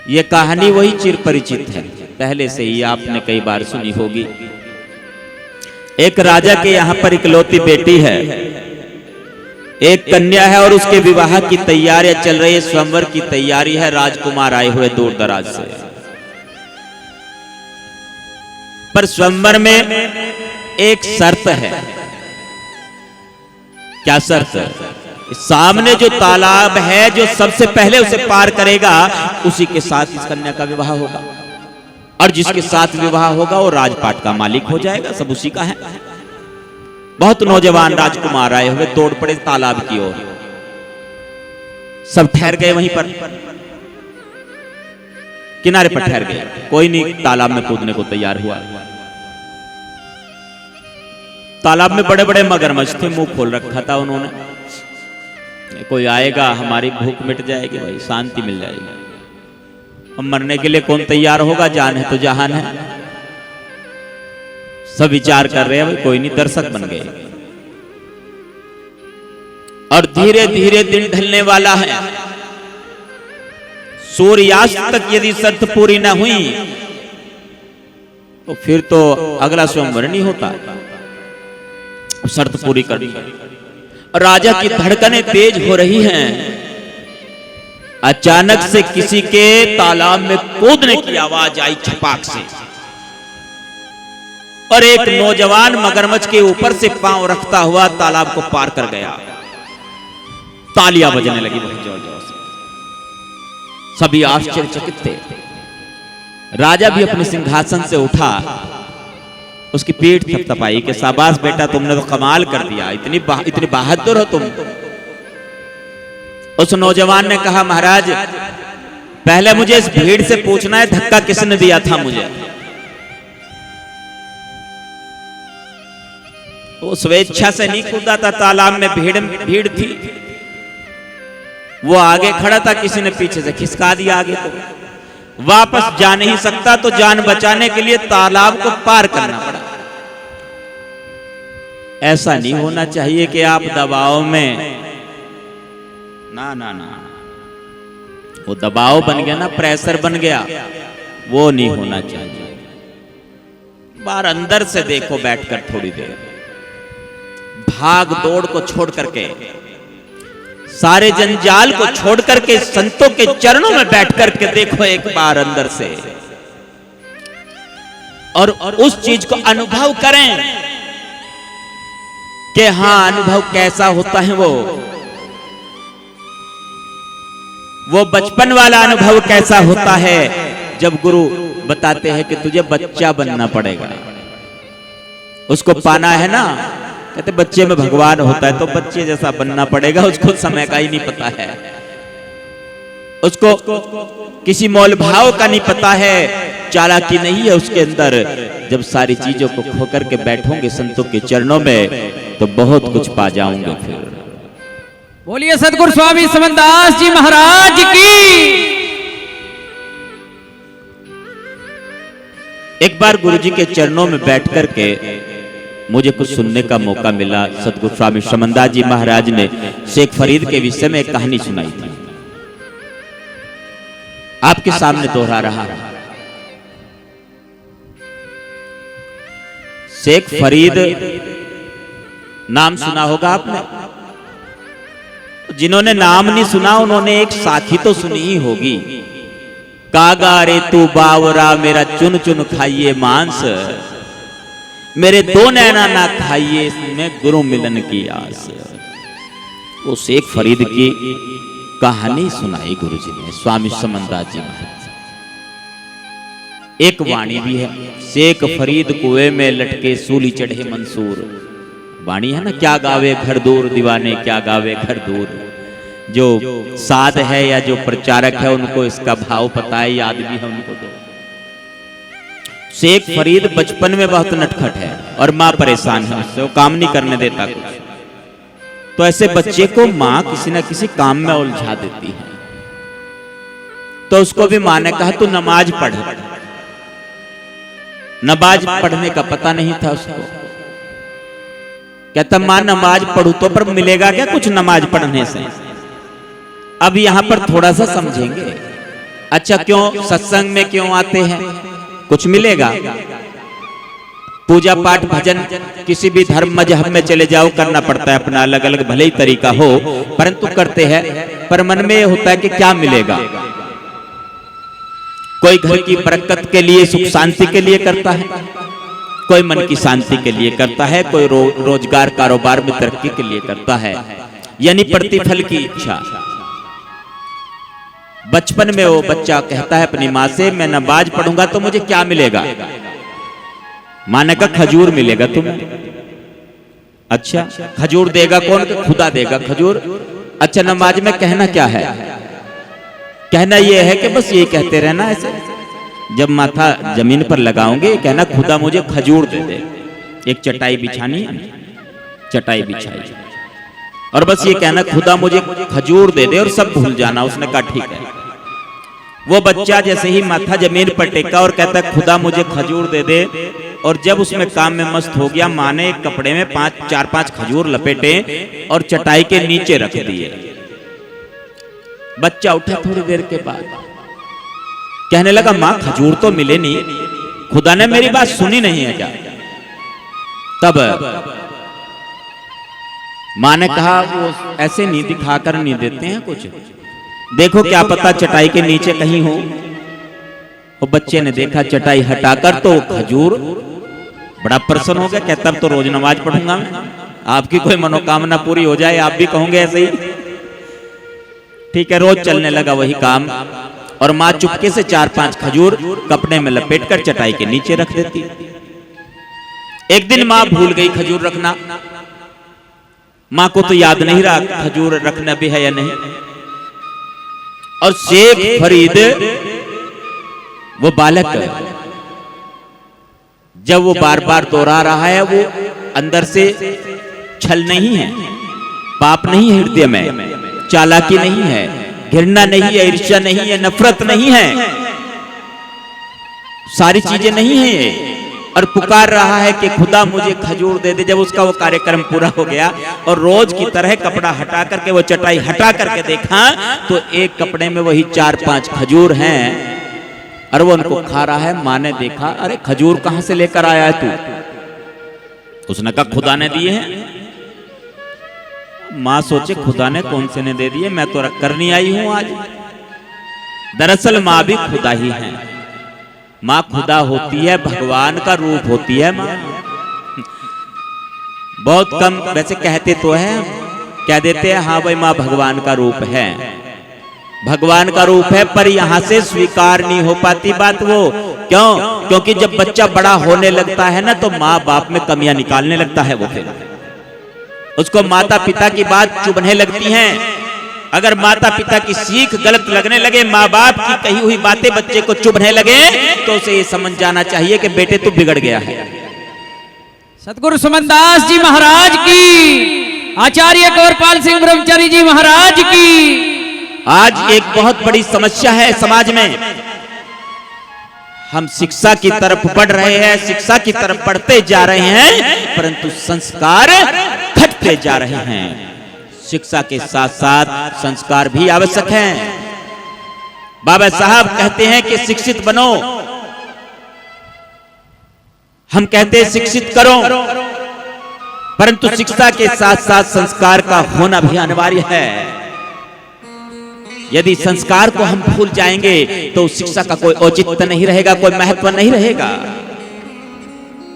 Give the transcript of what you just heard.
ये कहानी वही चिर परिचित है, पहले से ही आपने कई बार सुनी होगी। एक राजा के यहाँ पर इकलौती बेटी है, एक कन्या है और उसके विवाह की तैयारियां चल रही है, स्वयंवर की तैयारी है। राजकुमार आए हुए दूर दराज से, पर स्वयंवर में एक शर्त है। क्या शर्त है? सामने जो तालाब है, जो सबसे पहले उसे पार करेगा, उसी के साथ इस कन्या का विवाह होगा, और जिसके साथ विवाह होगा वो राजपाट का मालिक हो जाएगा, सब उसी का है। बहुत नौजवान राजकुमार आए हुए दौड़ पड़े तालाब की ओर, सब ठहर गए वहीं पर, किनारे पर ठहर गए, कोई नहीं तालाब में कूदने को तैयार हुआ। तालाब में बड़े बड़े मगरमच्छ थे, मुंह खोल रखा था उन्होंने, कोई आएगा हमारी भूख मिट जाएगी, भाई शांति मिल जाएगी। हम मरने के लिए कौन तैयार होगा, जान है तो जहान है। सब विचार कर रहे हैं, भाई कोई नहीं, दर्शक बन गए। और धीरे धीरे दिन ढलने वाला है, सूर्यास्त तक यदि शर्त पूरी न हुई तो फिर तो अगला स्वयंवर नहीं होता, शर्त पूरी करनी। राजा की धड़कनें तेज हो रही हैं, अचानक से किसी के तालाब में कूदने की आवाज आई छपाक से, और एक नौजवान मगरमच्छ के ऊपर से पांव रखता हुआ तालाब को पार कर गया। तालियां बजने लगी बहुत जोर जोर से, सभी आश्चर्यचकित थे। राजा भी अपने सिंहासन से उठा, उसकी पीठ थपथपाई कि शाबाश बेटा, तुमने तो कमाल कर दिया, इतनी बहादुर हो तुम। उस नौजवान ने कहा, महाराज पहले मुझे इस भीड़ से पूछना है, धक्का किसने दिया था मुझे? वो स्वेच्छा से नहीं कूदा था, तालाब में भीड़ थी, वो आगे खड़ा था, किसी ने पीछे से खिसका दिया आगे को। वापस जा नहीं सकता तो जान बचाने के लिए तालाब को पार करना पड़ा। ऐसा नहीं होना चाहिए कि आप दबाव में, ना ना ना, वो दबाव बन गया ना, प्रेशर बन गया, वो नहीं होना चाहिए। बाहर अंदर से देखो बैठकर थोड़ी देर, भाग दौड़ को छोड़ करके, सारे जंजाल को छोड़ करके संतों के चरणों में बैठ करके देखो एक बार अंदर से, और उस चीज को अनुभव करें कि हां, अनुभव कैसा होता है। वो बचपन वाला अनुभव कैसा होता है, जब गुरु बताते हैं कि तुझे बच्चा बनना पड़ेगा, उसको पाना है ना। कहते बच्चे में भगवान होता है, तो बच्चे जैसा बनना पड़ेगा। उसको समय का ही नहीं पता है, उसको किसी मोल भाव का नहीं पता है, चालाकी नहीं है उसके अंदर। जब सारी चीजों को खो करके बैठोगे संतों के चरणों में, तो बहुत कुछ पा जाओगे। फिर बोलिए सदगुरु स्वामी समनदास जी महाराज की। एक बार गुरुजी के चरणों में बैठ करके मुझे कुछ सुनने का मौका मिला। सदगुरु स्वामी समनदास जी महाराज ने शेख फरीद के विषय में एक कहानी सुनाई थी, आपके सामने दोहरा रहा है। शेख फरीद नाम सुना होगा आपने, जिन्होंने नाम नहीं सुना उन्होंने एक साखी तो सुनी ही होगी। कागा रे तू बावरा मेरा चुन चुन खाइए मांस, मेरे दो नैना ना खाइए इसमें गुरु मिलन की आस। वो शेख फरीद की कहानी सुनाई गुरुजी ने, स्वामी समनदास जी महाराज। एक वाणी भी है, शेख फरीद कुएं में लटके सूली चढ़े मंसूर। वाणी है ना, क्या गावे घर दूर दीवाने, क्या गावे घर दूर। जो साध है या जो प्रचारक है उनको इसका भाव पता है, याद भी है उनको। तो शेख फरीद बचपन में बहुत नटखट है और माँ परेशान है उससे, वो काम नहीं करने देता कुछ। तो ऐसे बच्चे को माँ किसी न किसी काम में उलझा देती है। तो उसको भी माँ ने कहा तू नमाज पढ़। नमाज पढ़ने का पता नहीं था उसको। कहता माँ नमाज पढ़ू तो पर मिलेगा क्या कुछ नमाज पढ़ने से? अब यहां पर थोड़ा सा समझेंगे। अच्छा क्यों सत्संग में क्यों आते हैं? कुछ मिलेगा? पूजा पाठ भजन किसी भी धर्म मजहब में चले जाओ, करना पड़ता है अपना अलग अलग, भले ही तरीका हो, परंतु करते हैं। पर मन में होता है कि क्या मिलेगा। कोई घर की बरकत के लिए, सुख शांति के लिए करता है, कोई मन की शांति के लिए करता है, कोई रोजगार कारोबार में तरक्की के लिए करता है, यानी प्रतिफल की इच्छा। बचपन में वो बच्चा कहता है अपनी माँ से, मैं नमाज पढ़ूंगा तो मुझे क्या मिलेगा? माँ ने कहा खजूर मिलेगा तुम्हें। अच्छा खजूर देगा कौन? खुदा देगा खजूर। अच्छा नमाज में कहना क्या है? कहना ये है कि बस ये कहते रहना ऐसे, जब माथा जमीन पर लगाओगे कहना खुदा मुझे खजूर दे दे। एक चटाई बिछानी है, चटाई बिछाई और बस ये कहना खुदा मुझे खजूर दे दे और सब भूल जाना। उसने कहा ठीक है। वो बच्चा जैसे ही माथा जमीन पर टेका और कहता खुदा मुझे खजूर दे दे, और जब उसमें काम में मस्त हो गया, माँ ने एक कपड़े में 4-5 खजूर लपेटे और चटाई के नीचे रख दिए। बच्चा उठा थोड़ी देर के बाद, कहने लगा माँ खजूर तो मिले नहीं, खुदा ने मेरी बात सुनी नहीं है क्या? तब माँ ने कहा वो ऐसे नहीं दिखाकर नहीं देते हैं कुछ, देखो क्या पता चटाई के नीचे कहीं हो। वो बच्चे ने देखा चटाई हटाकर तो खजूर, बड़ा प्रसन्न हो गया, कहता अब तो रोज नमाज पढ़ूंगा मैं, आपकी कोई मनोकामना पूरी हो जाए, आप भी कहोगे ऐसे ही। ठीक है, रोज चलने लगा वही काम, और माँ चुपके से 4-5 खजूर कपड़े में लपेटकर चटाई के नीचे रख देती। एक दिन माँ भूल गई खजूर रखना, माँ को तो याद नहीं रहा खजूर रखना भी है या नहीं। और शेख फरीद वो बालक, जब वो बार बार दोहरा रहा है, वो अंदर से छल नहीं है, पाप नहीं है हृदय में, चालाकी नहीं है, घृणा नहीं है, ईर्ष्या नहीं है, नफरत नहीं है, सारी चीजें नहीं है ये, और पुकार रहा है कि खुदा मुझे खजूर दे दे। जब उसका वो कार्यक्रम पूरा हो गया और रोज की तरह कपड़ा हटा करके वो चटाई हटा करके देखा तो एक कपड़े में वही 4-5 खजूर हैं और वो उनको खा रहा है। माँ ने देखा, अरे खजूर कहां से लेकर आया है तू? उसने कहा खुदा ने दिए हैं। माँ सोचे खुदा ने कौन से ने दे दिए, मैं तो रख कर नहीं आई हूं आज। दरअसल माँ भी खुदा ही है। माँ खुदा होती है, भगवान का रूप होती है माँ। बहुत कम वैसे कहते तो है, कह देते हैं हाँ भाई माँ भगवान का रूप है, भगवान का रूप है, पर यहाँ से स्वीकार नहीं हो पाती बात। वो क्यों? क्योंकि जब बच्चा बड़ा होने लगता है ना तो माँ बाप में कमियां निकालने लगता है। वो फिर उसको माता पिता की बात चुभने लगती हैं। अगर माता पिता की सीख गलत लगने लगे, माँ बाप की कही हुई बातें बच्चे को चुभने लगे, तो उसे ये समझ जाना चाहिए कि बेटे तू बिगड़ गया है। सतगुरु सुमनदास जी महाराज की, आचार्य गौरपाल सिंह ब्रह्मचारी जी महाराज की। आज एक बहुत बड़ी समस्या है समाज में। हम शिक्षा की तरफ बढ़ रहे हैं, शिक्षा की तरफ बढ़ते जा रहे हैं, परंतु संस्कार घटते जा रहे हैं। शिक्षा के साथ साथ संस्कार भी आवश्यक हैं। बाबा साहब कहते हैं कि शिक्षित बनो, हम कहते हैं शिक्षित करो, परंतु शिक्षा के साथ साथ संस्कार का होना भी अनिवार्य है। यदि संस्कार को हम भूल जाएंगे तो शिक्षा का कोई औचित्य नहीं रहेगा, कोई महत्व नहीं रहेगा।